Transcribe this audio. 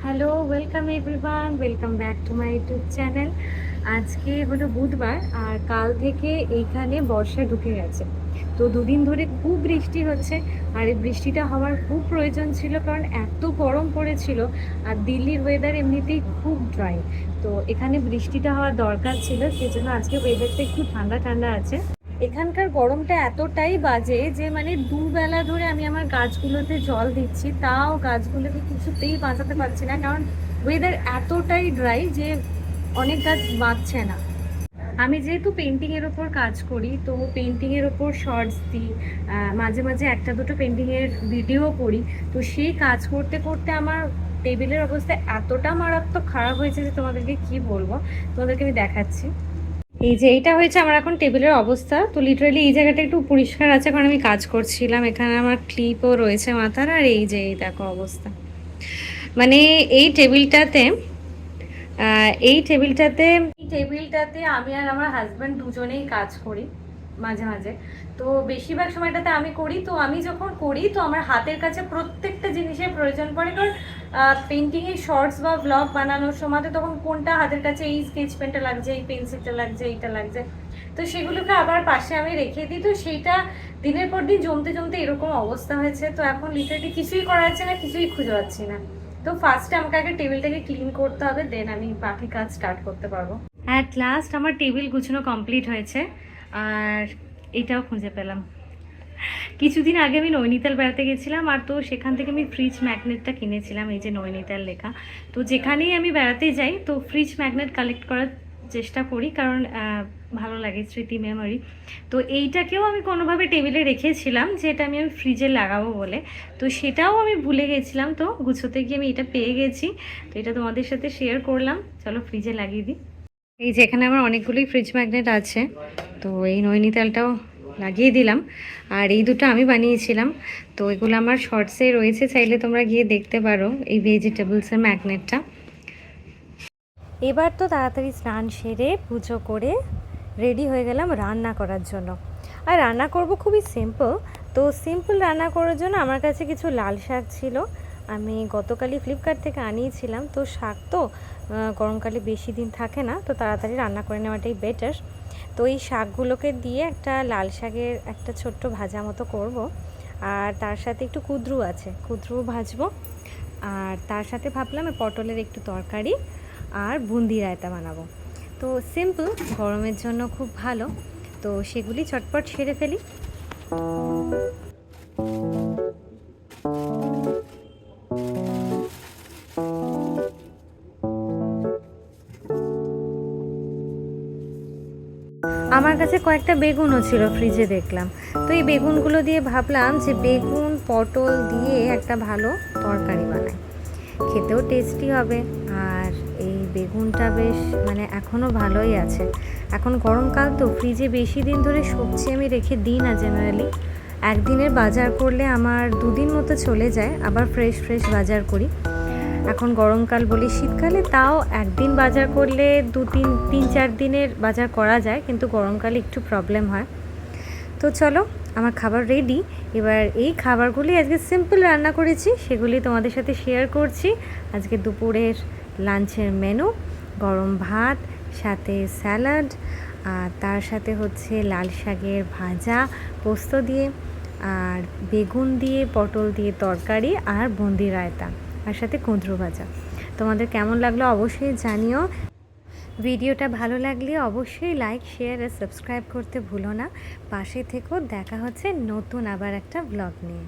Hello, welcome everyone, welcome back to my YouTube channel. আজকে হলো বুধবার আর কাল থেকে এইখানে বর্ষা ঢুকে গেছে। তো দুদিন ধরে খুব বৃষ্টি হচ্ছে আর এই বৃষ্টিটা হওয়ার খুব প্রয়োজন ছিল, কারণ এত গরম পড়েছিল। আর দিল্লির ওয়েদার এমনিতেই খুব ড্রাই, তো এখানে বৃষ্টিটা হওয়ার দরকার ছিল, সেজন্য আজকে ওয়েদারটা একটু ঠান্ডা ঠান্ডা আছে। এখানকার গরমটা এতটাই বাজে যে মানে দুবেলা ধরে আমি আমার গাছগুলোতে জল দিচ্ছি, তাও গাছগুলোকে কিছুতেই বাঁচাতে পারছি না, কারণ ওয়েদার এতটাই ড্রাই যে অনেক গাছ বাঁচছে না। আমি যেহেতু পেন্টিংয়ের ওপর কাজ করি, তো পেন্টিংয়ের ওপর শর্টস দিই, মাঝে মাঝে একটা দুটো পেন্টিংয়ের ভিডিও করি। তো সেই কাজ করতে করতে আমার টেবিলের অবস্থা এতটা মারাত্মক খারাপ হয়েছে যে তোমাদেরকে কি বলবো, তোমাদেরকে আমি দেখাচ্ছি। এই যে এইটা হয়েছে আমার এখন টেবিলের অবস্থা। তো লিটারালি এই জায়গাটা একটু পরিষ্কার আছে, কারণ আমি কাজ করছিলাম। এখানে আমার ক্লিপও রয়েছে মাথার, আর এই যে এই দেখো অবস্থা। মানে এই টেবিলটাতে এই টেবিলটাতে আমি আর আমার হাজব্যান্ড দুজনেই কাজ করি মাঝে মাঝে। তো বেশিরভাগ সময়টাতে আমি করি। তো আমি যখন করি তো আমার হাতের কাছে প্রত্যেকটা জিনিসের প্রয়োজন পড়ে, কারণ পেন্টিংয়ে শর্টস বা ব্লগ বানানোর সময় তো তখন কোনটা হাতের কাছে, এই স্কেচ পেনটা লাগছে, এই পেন্সিলটা লাগছে, এইটা লাগছে। তো সেগুলোকে আবার পাশে আমি রেখে দিই। তো সেইটা দিনের পর দিন জমতে জমতে এরকম অবস্থা হয়েছে। তো এখন লিটারেলি কিছুই করা যাচ্ছে না, কিছুই খুঁজে পাচ্ছি না। তো ফার্স্টে আমাকে আগে টেবিলটাকে ক্লিন করতে হবে, দেন আমি বাকি কাজ স্টার্ট করতে পারবো। অ্যাট লাস্ট আমার টেবিল গুছানো কমপ্লিট হয়েছে, আর এটাও খুঁজে পেলাম। কিছুদিন আগে আমি নৈনিতাল বেড়াতে গেছিলাম, আর তো সেখান থেকে আমি ফ্রিজ ম্যাগনেটটা কিনেছিলাম, এই যে নৈনিতাল লেখা। তো যেখানেই আমি বেড়াতে যাই তো ফ্রিজ ম্যাগনেট কালেক্ট করার চেষ্টা করি, কারণ ভালো লাগে, স্মৃতি, মেমোরি। তো এইটাকেও আমি কোনোভাবে টেবিলে রেখেছিলাম যে এটা আমি ফ্রিজে লাগাবো বলে, তো সেটাও আমি ভুলে গেছিলাম। তো গুছোতে গিয়ে আমি এটা পেয়ে গেছি, তো এটা তোমাদের সাথে শেয়ার করলাম। চলো ফ্রিজে লাগিয়ে দিই। এই যে এখানে আমার অনেকগুলোই ফ্রিজ ম্যাগনেট আছে, তো এই নৈনিতালটাও লাগিয়ে দিলাম। আর এই দুটো আমি বানিয়েছিলাম, তো এগুলো আমার শর্টসে রয়েছে, চাইলে তোমরা গিয়ে দেখতে পারো এই ভেজিটেবলসের ম্যাগনেটটা। এবার তো তাড়াতাড়ি স্নান সেরে পুজো করে রেডি হয়ে গেলাম রান্না করার জন্য। আর রান্না করব খুবই সিম্পল। তো সিম্পল রান্না করার জন্য আমার কাছে কিছু লাল শাক ছিল, আমি গতকালই ফ্লিপকার্ট থেকে আনিয়েছিলাম। তো শাক তো গরমকালে বেশি দিন থাকে না, তো তাড়াতাড়ি রান্না করে নেওয়াটাই বেটার। তো এই শাকগুলোকে দিয়ে একটা লাল শাকের একটা ছোট্ট ভাজা মতো করব। আর তার সাথে একটু কুঁদরু আছে, কুঁদরু ভাজবো। আর তার সাথে ভাবলাম পটলের একটু তরকারি আর বুন্দি রায়তা বানাবো। তো সিম্পল, গরমের জন্য খুব ভালো। তো সেগুলি চটপট সেরে ফেলি। আমার কাছে কয়েকটা বেগুনও ছিল ফ্রিজে, দেখলাম। তো এই বেগুনগুলো দিয়ে ভাবলাম যে বেগুন পটল দিয়ে একটা ভালো তরকারি বানাই, খেতেও টেস্টি হবে। আর এই বেগুনটা বেশ মানে এখনও ভালোই আছে। এখন গরমকাল তো ফ্রিজে বেশি দিন ধরে সবজি আমি রেখে দিই না জেনারেলি। একদিনের বাজার করলে আমার দুদিন মতো চলে যায়, আবার ফ্রেশ ফ্রেশ বাজার করি। এখন গরমকাল বলি, শীতকালে তাও একদিন বাজার করলে তিন চার দিনের বাজার করা যায়, কিন্তু গরমকালে একটু প্রবলেম হয়। তো চলো, আমার খাবার রেডি। এবার এই খাবারগুলি আজকে সিম্পল রান্না করেছি, সেগুলি তোমাদের সাথে শেয়ার করছি। আজকে দুপুরের লাঞ্চের মেনু: গরম ভাত, সাথে স্যালাড, আর তার সাথে হচ্ছে লাল শাকের ভাজা পোস্ত দিয়ে, আর বেগুন দিয়ে পটল দিয়ে তরকারি, আর বুন্দি রায়তা, আর সাথে কুঁদরু ভাজা। তোমাদের কেমন লাগলো অবশ্যই জানিও। ভিডিওটা ভালো লাগলে অবশ্যই লাইক, শেয়ার আর সাবস্ক্রাইব করতে ভুলো না। পাশে থেকো, দেখা হচ্ছে নতুন আবার একটা ব্লগ নিয়ে।